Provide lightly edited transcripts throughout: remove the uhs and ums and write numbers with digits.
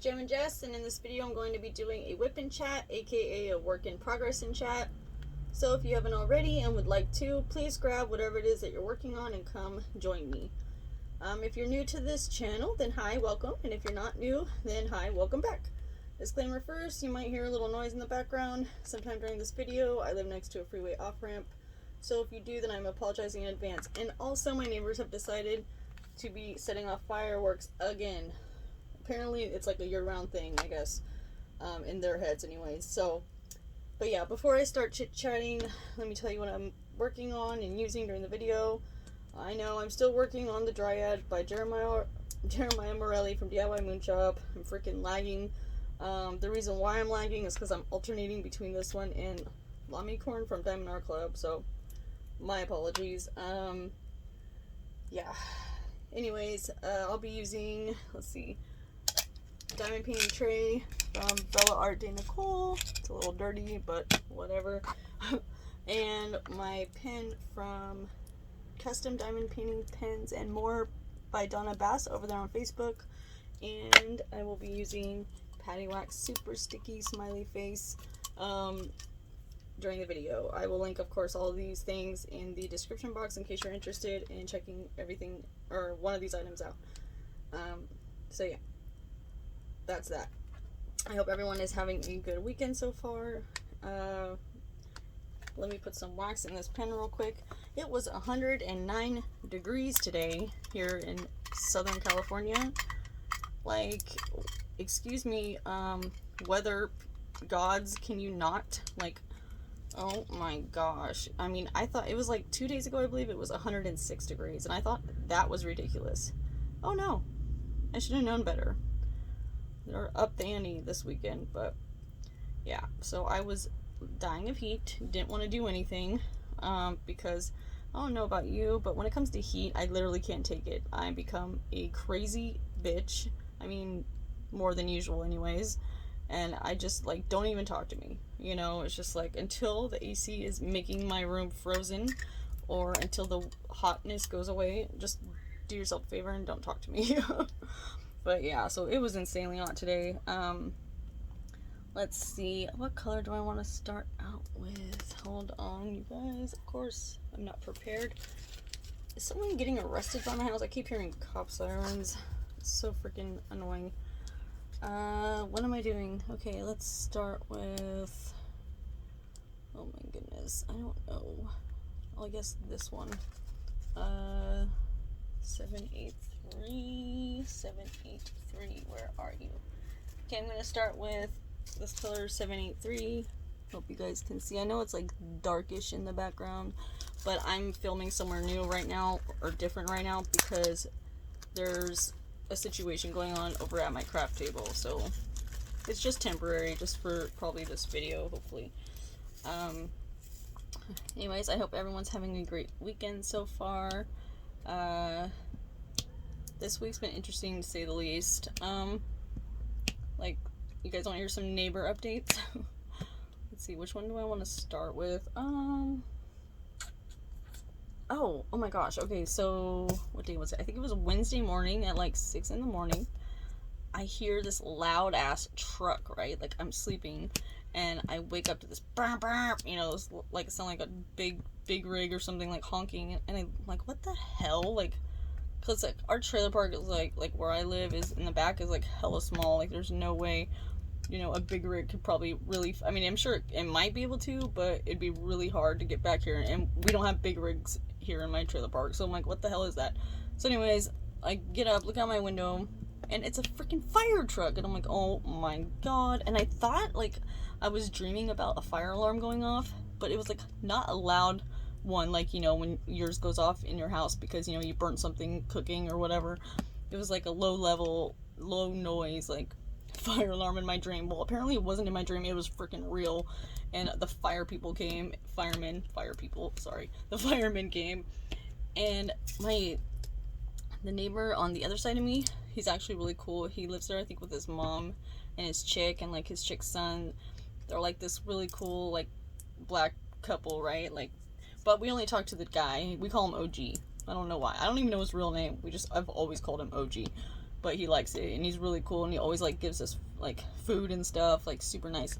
Jem and Jess, and in this video I'm going to be doing a whip in chat, aka a work in progress in chat. So if you haven't already and would like to, please grab whatever it is that you're working on and come join me. If you're new to this channel, then hi, welcome, and if you're not new, then hi, welcome back. Disclaimer first, you might hear a little noise in the background sometime during this video. I live next to a freeway off-ramp, so if you do, then I'm apologizing in advance. And also my neighbors have decided to be setting off fireworks again. Apparently it's like a year-round thing, I guess, in their heads anyways. So, but yeah, before I start chit-chatting, let me tell you what I'm working on and using during the video. I know I'm still working on the Dryad by Jeremiah Morelli from Diymoonshop. I'm freaking lagging. The reason why I'm lagging is because I'm alternating between this one and Lamicorn from Diymoonshop, so my apologies. Yeah. Anyways, I'll be using, let's see, diamond painting tray from Bellaartedenicole. It's a little dirty, but whatever. And my pen from Custom Diamond Painting Pens and More by Donna over there on Facebook. And I will be using Paddywaxx Super Sticky Smiley Face during the video. I will link, of course, all of these things in the description box in case you're interested in checking everything or one of these items out. So yeah, that's that. I hope everyone is having a good weekend so far. Let me put some wax in this pen real quick. It was 109 degrees today here in Southern California. Like, excuse me, weather gods, can you not? Like, oh my gosh. I mean, I thought it was like 2 days ago, I believe it was 106 degrees, and I thought that was ridiculous. Oh no, I should have known better. They're up the ante this weekend, but yeah, so I was dying of heat, didn't want to do anything, because I don't know about you, but when it comes to heat, I literally can't take it. I become a crazy bitch. I mean, more than usual anyways, and I just, like, don't even talk to me, you know. It's just like, until the AC is making my room frozen, or until the hotness goes away, just do yourself a favor and don't talk to me. But yeah, so it was insanely hot today. Let's see, what color do I want to start out with? Hold on, you guys. Of course, I'm not prepared. Is someone getting arrested by my house? I keep hearing cop sirens. It's so freaking annoying. What am I doing? Okay, let's start with, oh my goodness, I don't know. Well, I guess this one. 783, where are you? Okay, I'm gonna start with this color 783. Hope you guys can see. I know it's like darkish in the background, but I'm filming somewhere new right now, or different right now, because there's a situation going on over at my craft table, so it's just temporary, just for probably this video, hopefully. Anyways, I hope everyone's having a great weekend so far. This week's been interesting to say the least. Like, you guys want to hear some neighbor updates? Let's see, which one do I want to start with? Oh my gosh. Okay, so what day was it? I think it was Wednesday morning at like 6 in the morning. I hear this loud ass truck, right? Like, I'm sleeping and I wake up to this burp, burp, you know, like it sounded like a big rig or something, like honking, and I'm like, what the hell? Like, because like our trailer park is like where I live is in the back is like hella small. Like, there's no way, you know, a big rig could probably really, I mean, I'm sure it might be able to, but it'd be really hard to get back here, and we don't have big rigs here in my trailer park. So I'm like, what the hell is that? So anyways, I get up, look out my window, and it's a freaking fire truck, and I'm like, oh my god. And I thought like I was dreaming about a fire alarm going off, but it was like not a loud one, like, you know, when yours goes off in your house because, you know, you burnt something cooking or whatever. It was like a low noise, like, fire alarm in my dream. Well, apparently it wasn't in my dream, it was freaking real. And the the firemen came, and the neighbor on the other side of me, he's actually really cool. He lives there, I think, with his mom and his chick, and like his chick's son. They're like this really cool, like, black couple, right? Like, but we only talk to the guy. We call him OG. I don't know why. I don't even know his real name. I've always called him OG. but he likes it, and he's really cool, and he always, like, gives us, like, food and stuff, like, super nice.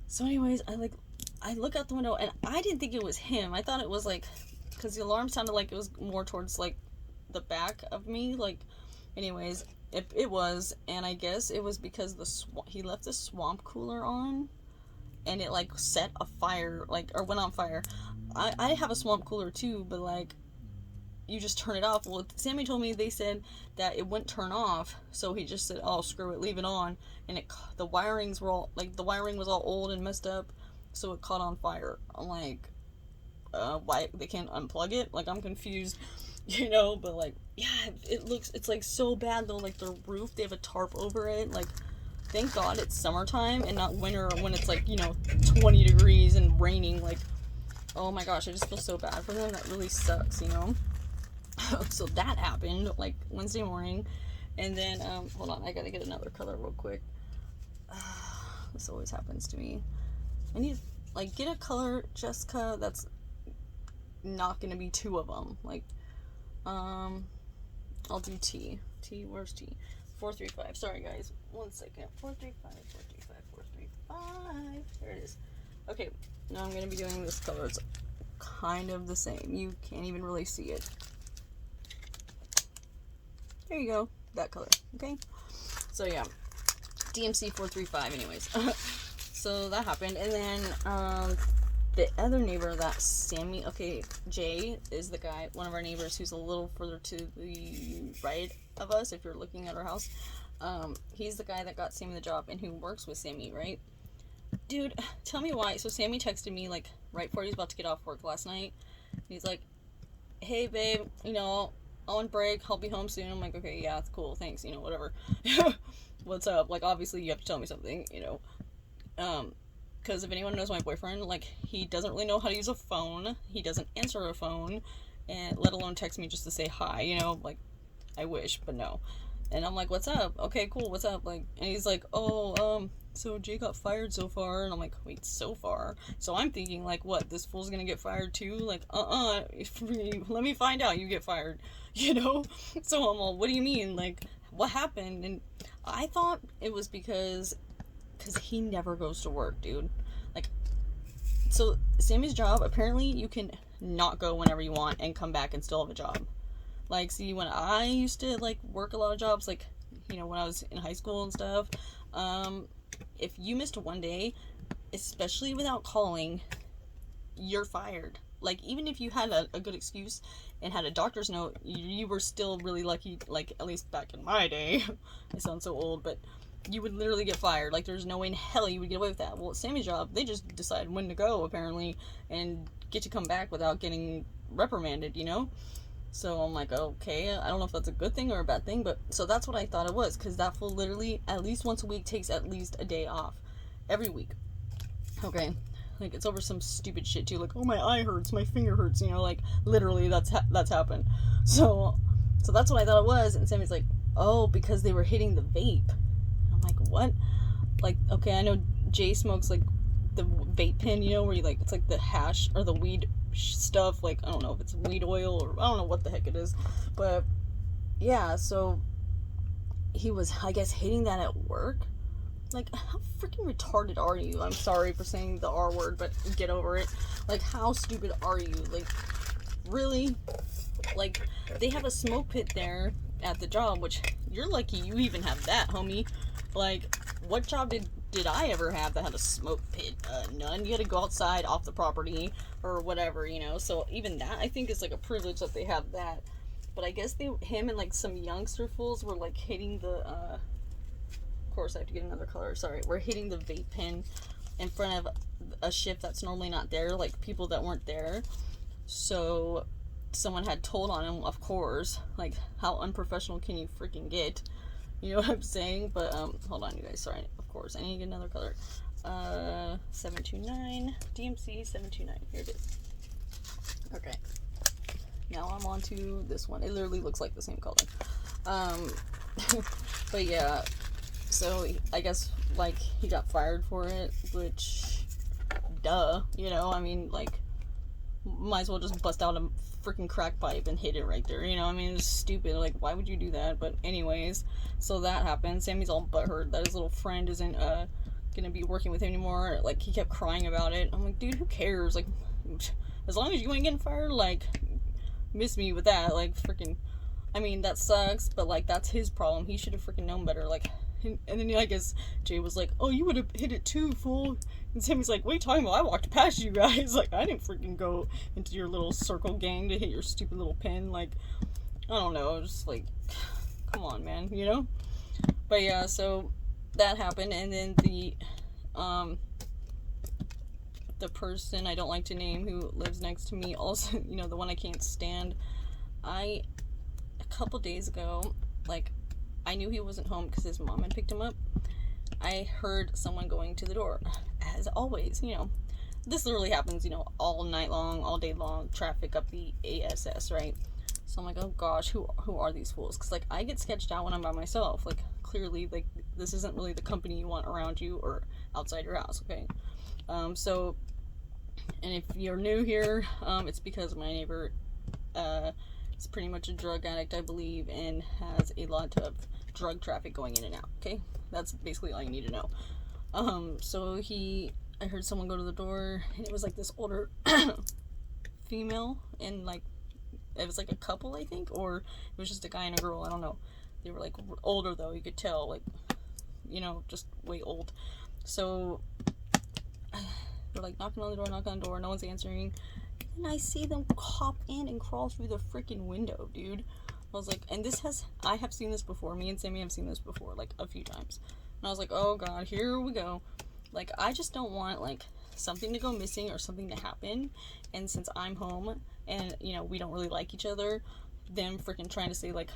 So anyways, I look out the window, and I didn't think it was him. I thought it was, like, because the alarm sounded like it was more towards, like, the back of me, like, anyways, it was, and I guess it was because he left the swamp cooler on, and it, like, set a fire, like, or went on fire. I have a swamp cooler, too, but, like, you just turn it off. Well, Sammy told me they said that it wouldn't turn off, so he just said, oh, screw it, leave it on, and the wirings were all, like, the wiring was all old and messed up, so it caught on fire. I'm like, why, they can't unplug it? Like, I'm confused, you know, but, like, yeah, it's, like, so bad, though, like, the roof, they have a tarp over it, like, thank God it's summertime and not winter when it's, like, you know, 20 degrees and raining, like, oh my gosh, I just feel so bad for them. That really sucks, you know. So that happened, like, Wednesday morning, and then, hold on, I gotta get another color real quick. This always happens to me. I need, like, get a color, Jessica, that's not gonna be two of them, like, I'll do T, where's T? 435, sorry guys, 1 second, 435, 435, there it is. Okay, now I'm gonna be doing this color, it's kind of the same, you can't even really see it. There you go, that color, okay? So yeah, DMC 435 anyways. So that happened, and then, the other neighbor that Sammy, okay, Jay is the guy, one of our neighbors who's a little further to the right of us, if you're looking at our house. He's the guy that got Sammy the job and who works with Sammy, right? Dude, tell me why. So Sammy texted me, like, right before he was about to get off work last night. He's like, hey, babe, you know, on break, I'll be home soon. I'm like, okay, yeah, it's cool, thanks, you know, whatever. What's up? Like, obviously, you have to tell me something, you know. Because if anyone knows my boyfriend, like, he doesn't really know how to use a phone. He doesn't answer a phone, and let alone text me just to say hi, you know, like, I wish, but no. And I'm like, what's up? Okay, cool, what's up? Like, and he's like, oh, so Jay got fired so far, and I'm like, wait, so far? So I'm thinking, like, what, this fool's gonna get fired too? Like, let me find out you get fired, you know? So I'm all, what do you mean? Like, what happened? And I thought it was because he never goes to work, dude. Like, so Sammy's job, apparently you can not go whenever you want and come back and still have a job. Like, see, when I used to, like, work a lot of jobs, like, you know, when I was in high school and stuff, if you missed one day, especially without calling, you're fired. Like, even if you had a good excuse and had a doctor's note, you were still really lucky, like, at least back in my day. I sound so old, but you would literally get fired. Like, there's no way in hell you would get away with that. Well, at Sammy's job, they just decide when to go, apparently, and get to come back without getting reprimanded, you know? So I'm like, okay, I don't know if that's a good thing or a bad thing, but so that's what I thought it was, because that fool literally at least once a week takes at least a day off every week. Okay, like, it's over some stupid shit too, like, oh, my eye hurts, my finger hurts, you know, like, literally that's happened. So that's what I thought it was, and Sammy's like, oh, because they were hitting the vape. I'm like, what? Like, okay, I know Jay smokes, like, the vape pen, you know, where you, like, it's like the hash or the weed stuff, like, I don't know if it's weed oil or I don't know what the heck it is, but yeah, so he was, I guess, hitting that at work. Like, how freaking retarded are you? I'm sorry for saying the R word, but get over it. Like, how stupid are you? Like, really? Like, they have a smoke pit there at the job, which you're lucky you even have that, homie. Like, what job did I ever have that had a smoke pit? None. You had to go outside off the property or whatever, you know. So even that, I think, is like a privilege that they have that. But I guess him and like some youngster fools were like hitting the. Of course, I have to get another color. Sorry, we're hitting the vape pen in front of a shift that's normally not there, like people that weren't there. So someone had told on him, of course. Like, how unprofessional can you freaking get? You know what I'm saying? But hold on, you guys. Sorry. Of course, I need to get another color. 729 DMC 729. Here it is. Okay. Now I'm on to this one. It literally looks like the same color. But yeah. So I guess like he got fired for it, which, duh. You know, I mean, like, might as well just bust out a freaking crack pipe and hit it right there, you know? I mean, it's stupid. Like, why would you do that? But anyways, so that happened. Sammy's all butthurt that his little friend isn't gonna be working with him anymore. Like, he kept crying about it. I'm like, dude, who cares? Like, as long as you ain't getting fired, like, miss me with that. Like, freaking, I mean, that sucks, but like, that's his problem. He should have freaking known better. Like, and then I guess Jay was like, oh, you would have hit it too, fool. And Sammy's like, what are you talking about? I walked past you guys. Like, I didn't freaking go into your little circle gang to hit your stupid little pin. Like, I don't know. Just like, come on, man, you know? But yeah, so that happened. And then the person I don't like to name who lives next to me also, you know, the one I can't stand, a couple days ago, like, I knew he wasn't home because his mom had picked him up. I heard someone going to the door, as always, you know. This literally happens, you know, all night long, all day long, traffic up the ASS, right? So I'm like, oh gosh, who are these fools? Because, like, I get sketched out when I'm by myself. Like, clearly, like, this isn't really the company you want around you or outside your house, okay? So, and if you're new here, it's because my neighbor, is pretty much a drug addict, I believe, and has a lot of drug traffic going in and out, okay? That's basically all you need to know. So I heard someone go to the door, and it was like this older female, and like, it was like a couple, I think, or it was just a guy and a girl, I don't know. They were like older though, you could tell, like, you know, just way old. So they're like knocking on the door, no one's answering. And I see them hop in and crawl through the freaking window, dude. I was like, and I have seen this before. Me and Sammy have seen this before, like, a few times. And I was like, oh god, here we go. Like, I just don't want, like, something to go missing or something to happen. And since I'm home and, you know, we don't really like each other, them freaking trying to say, like,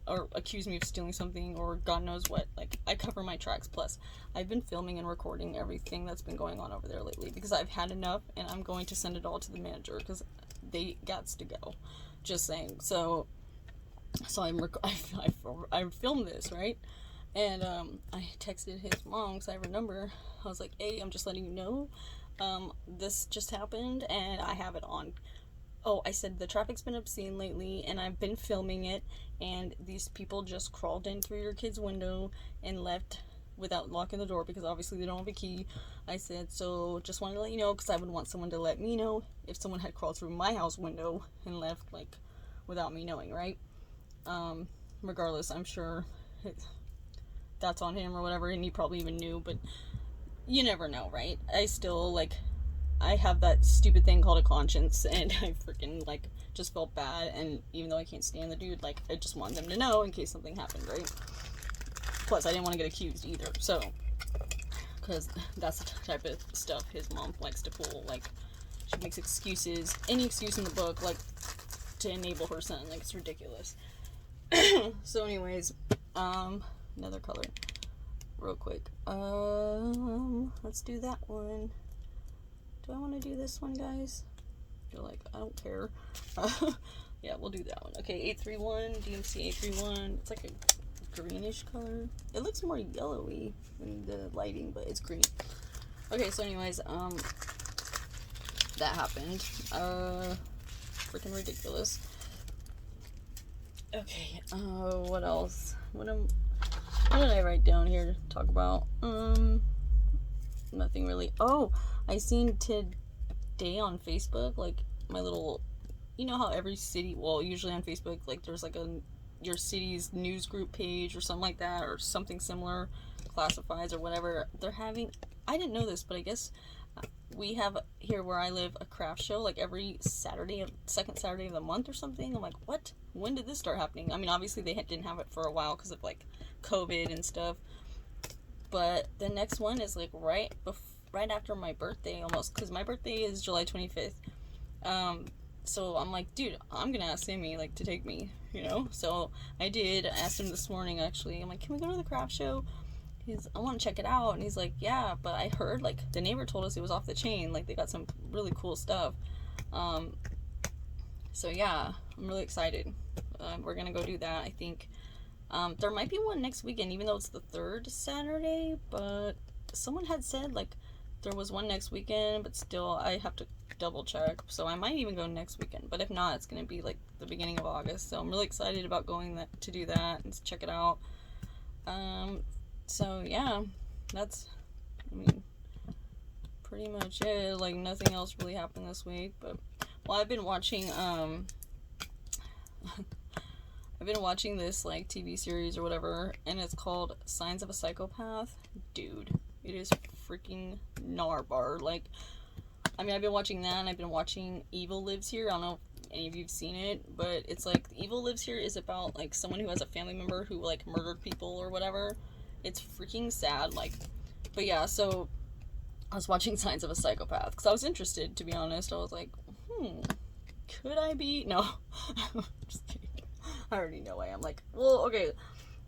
or accuse me of stealing something or God knows what. Like, I cover my tracks. Plus, I've been filming and recording everything that's been going on over there lately because I've had enough, and I'm going to send it all to the manager because they gots to go. Just saying. So I filmed this, right? And I texted his mom because I have her number. I was like, hey, I'm just letting you know, this just happened, and I have it on. Oh, I said the traffic's been obscene lately, and I've been filming it, and these people just crawled in through your kid's window and left without locking the door because obviously they don't have a key. I said, so just wanted to let you know because I would want someone to let me know if someone had crawled through my house window and left, like, without me knowing, right? Regardless, I'm sure that's on him or whatever, and he probably even knew, but you never know, right? I still, like, I have that stupid thing called a conscience, and I freaking, like, just felt bad, and even though I can't stand the dude, like, I just wanted them to know in case something happened, right? Plus, I didn't want to get accused either, so, because that's the type of stuff his mom likes to pull, like, she makes excuses, any excuse in the book, like, to enable her son, like, it's ridiculous. So anyways, another color, real quick, let's do that one. Do I want to do this one, guys? You're like, I don't care. Yeah, we'll do that one. Okay, 831, DMC 831. It's like a greenish color. It looks more yellowy in the lighting, but it's green. Okay, so anyways, that happened. Freaking ridiculous. Okay, what else? What did I write down here to talk about? Nothing really. Oh, I seen today on Facebook, like, my little, you know how every city, well, usually on Facebook, like, there's like your city's news group page or something like that, or something similar, classifieds or whatever. They're having, I didn't know this, but I guess we have here where I live a craft show, like, every second Saturday of the month or something. I'm like, what? When did this start happening? I mean, obviously they didn't have it for a while because of, like, COVID and stuff. But the next one is, like, right after my birthday, almost, because my birthday is July 25th. So I'm like, dude, I'm gonna ask Sammy, like, to take me, you know? So I did. I asked him this morning, actually. I'm like, can we go to the craft show? I want to check it out. And he's like, yeah, but I heard, like, the neighbor told us it was off the chain. Like, they got some really cool stuff. So yeah, I'm really excited. We're gonna go do that, I think. There might be one next weekend, even though it's the third Saturday, but someone had said, like, there was one next weekend, but still, I have to double check. So I might even go next weekend, but if not, it's gonna be like the beginning of August. So I'm really excited about going to do that and check it out. So yeah, that's, I mean, pretty much it. Like, nothing else really happened this week. But, well, I've been watching this like TV series or whatever, and it's called Signs of a Psychopath. Dude, it is freaking narbar. Like, I mean, I've been watching that, and I've been watching Evil Lives Here. I don't know if any of you've seen it, but it's like Evil Lives Here is about like someone who has a family member who like murdered people or whatever. It's freaking sad. Like, but yeah, so I was watching Signs of a Psychopath because I was interested, to be honest. I was like, could I be? No. Just kidding. I already know I am. Like, well, okay,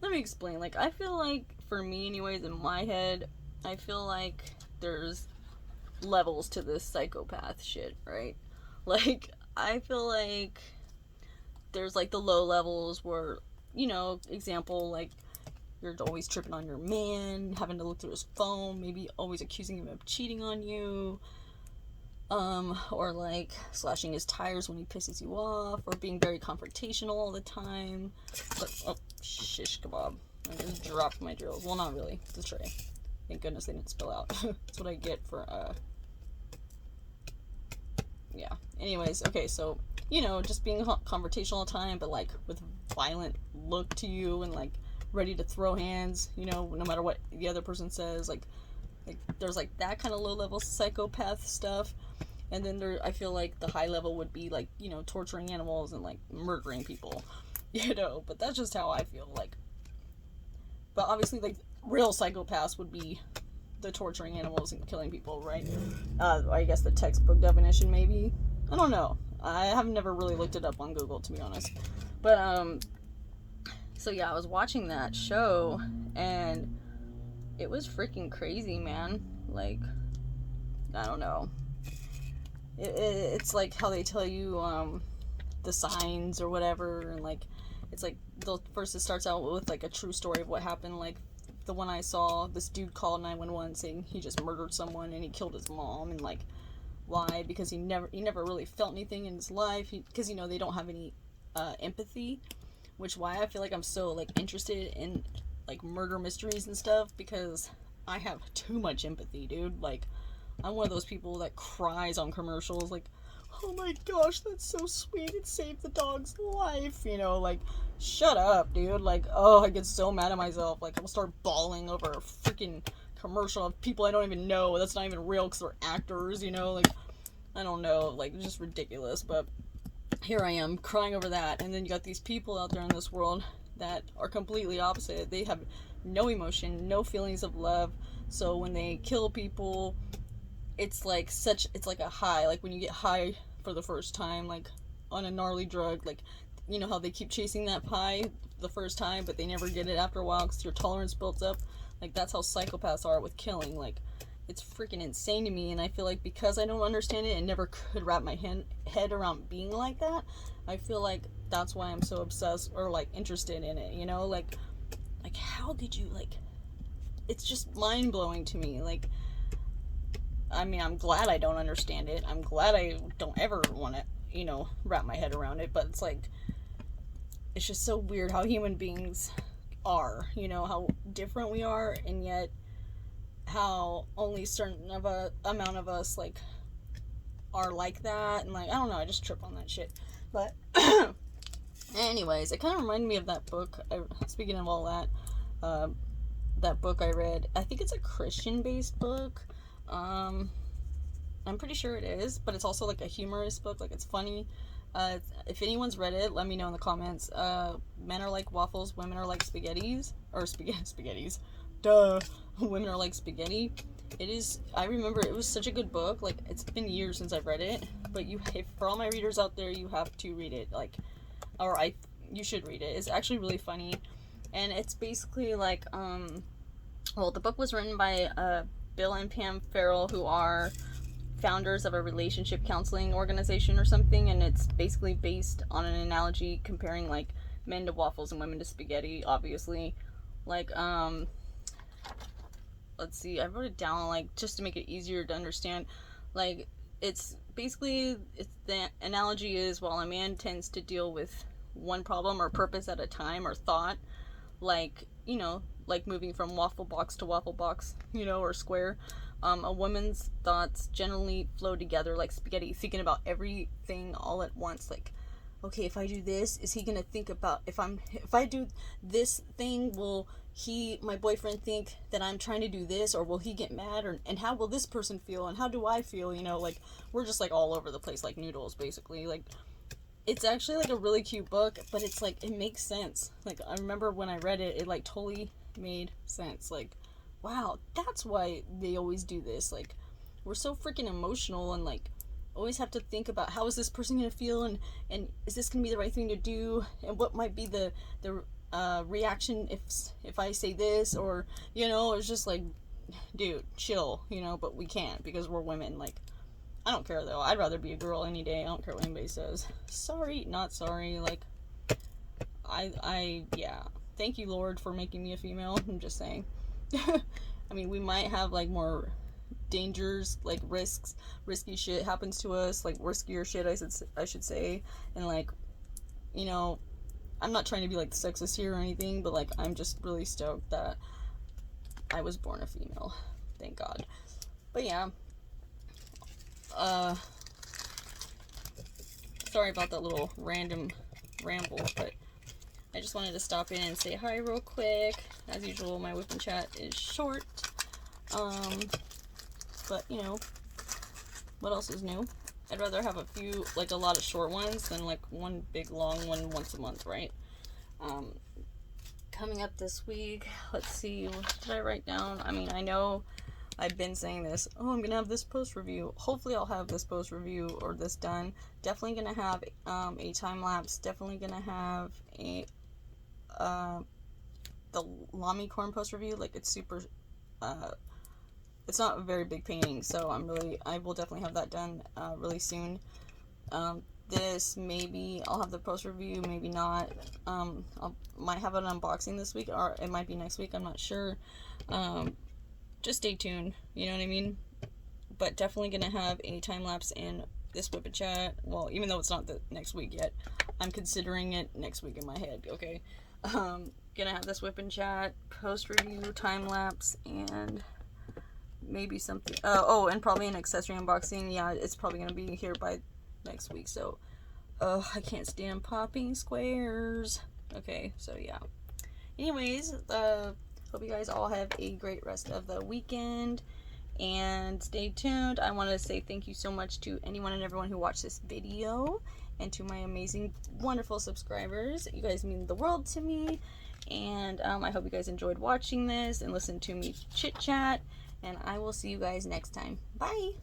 let me explain. Like, I feel like, for me anyways, in my head, I feel like there's levels to this psychopath shit, right? Like, I feel like there's, like, the low levels where, you know, example, like, you're always tripping on your man, having to look through his phone, maybe always accusing him of cheating on you, or like slashing his tires when he pisses you off, or being very confrontational all the time. But, oh, shish kebab. I just dropped my drills. Well, not really. It's a tray. Thank goodness they didn't spill out. That's what I get for, yeah. Anyways, okay, so, you know, just being confrontational all the time, but, like, with violent look to you, and, like, ready to throw hands, you know, no matter what the other person says. Like there's, like, that kind of low-level psychopath stuff. And then there, I feel like the high level would be, like, you know, torturing animals and, like, murdering people, you know, but that's just how I feel, like. But obviously, like, real psychopaths would be the torturing animals and killing people, right? I guess the textbook definition, maybe. I don't know. I have never really looked it up on Google, to be honest. But, so yeah, I was watching that show, and it was freaking crazy, man. Like, I don't know. It's like how they tell you, the signs or whatever, and, like, it's like, first it starts out with, like, a true story of what happened. Like, the one I saw, this dude called 911 saying he just murdered someone and he killed his mom, and, like, why? Because he never really felt anything in his life, because, you know, they don't have any, empathy, which why I feel like I'm so, like, interested in, like, murder mysteries and stuff, because I have too much empathy, dude. Like, I'm one of those people that cries on commercials, like, oh my gosh, that's so sweet, it saved the dog's life, you know, like, shut up, dude. Like, oh, I get so mad at myself. Like, I'll start bawling over a freaking commercial of people I don't even know, that's not even real because they're actors, you know, like, I don't know, like, it's just ridiculous. But here I am crying over that, and then you got these people out there in this world that are completely opposite. They have no emotion, no feelings of love, so when they kill people, it's like a high, like when you get high for the first time, like on a gnarly drug, like, you know how they keep chasing that pie the first time, but they never get it after a while because your tolerance builds up. Like, that's how psychopaths are with killing. Like, it's freaking insane to me, and I feel like because I don't understand it and never could wrap my head around being like that, I feel like that's why I'm so obsessed or, like, interested in it, you know? Like, how did you, like, it's just mind-blowing to me. Like, I mean, I'm glad I don't understand it. I'm glad I don't ever want to, you know, wrap my head around it. But it's like, it's just so weird how human beings are, you know, how different we are, and yet how only certain of a amount of us, like, are like that. And, like, I don't know, I just trip on that shit. But anyways, it kind of reminded me of that book. Speaking of all that, that book I read, I think it's a Christian-based book. I'm pretty sure it is, but it's also, like, a humorous book. Like, it's funny. If anyone's read it, let me know in the comments. Men are like waffles, women are like spaghettis, or spaghettis. Duh. Women are like spaghetti. It is, I remember it was such a good book. Like, it's been years since I've read it, but for all my readers out there, you have to read it. Like, you should read it. It's actually really funny, and it's basically like, well, the book was written by, Bill and Pam Farrell, who are founders of a relationship counseling organization or something, and it's basically based on an analogy comparing, like, men to waffles and women to spaghetti, obviously. Like, let's see, I wrote it down, like, just to make it easier to understand. Like, it's basically, the analogy is, while a man tends to deal with one problem or purpose at a time or thought, like, you know, like moving from waffle box to waffle box, you know, or square, a woman's thoughts generally flow together like spaghetti, thinking about everything all at once. Like, okay, if I do this, is he gonna think about, if I do this thing, will my boyfriend think that I'm trying to do this, or will he get mad, and how will this person feel, and how do I feel, you know? Like, we're just like all over the place like noodles, basically. Like, it's actually like a really cute book, but it's like, it makes sense. Like, I remember when I read it, it like totally made sense. Like, wow, that's why they always do this. Like, we're so freaking emotional, and like always have to think about, how is this person gonna feel, and is this gonna be the right thing to do, and what might be the reaction if I say this, or, you know, it's just like, dude, chill, you know. But we can't, because we're women. Like, I don't care though, I'd rather be a girl any day. I don't care what anybody says. Sorry, not sorry. Like, yeah, thank you, Lord, for making me a female. I'm just saying. I mean, we might have like more dangers, like risky shit happens to us, like riskier shit, I should say, and like, you know, I'm not trying to be like sexist here or anything, but like, I'm just really stoked that I was born a female, thank God. But yeah, sorry about that little random ramble, but I just wanted to stop in and say hi real quick. As usual, my whip and chat is short, but you know, what else is new? I'd rather have a lot of short ones than like one big long one once a month, right? Coming up this week, let's see, what did I write down? I mean, I know I've been saying this, oh, I'm gonna have this post review. Hopefully I'll have this post review or this done. Definitely gonna have a time lapse. Definitely gonna have the Lamy Corn post review. Like, it's super, it's not a very big painting, so I will definitely have that done really soon. This, maybe I'll have the post review, maybe not. Might have an unboxing this week, or it might be next week, I'm not sure. Just stay tuned, you know what I mean? But definitely gonna have a time lapse in this whip and chat. Well, even though it's not the next week yet, I'm considering it next week in my head, okay? Gonna have this whip and chat, post review, time lapse, and maybe something, and probably an accessory unboxing. Yeah, it's probably gonna be here by next week, so I can't stand popping squares. Okay, so yeah, anyways, hope you guys all have a great rest of the weekend, and stay tuned. I want to say thank you so much to anyone and everyone who watched this video, and to my amazing, wonderful subscribers. You guys mean the world to me, and I hope you guys enjoyed watching this and listening to me chit chat, and I will see you guys next time. Bye!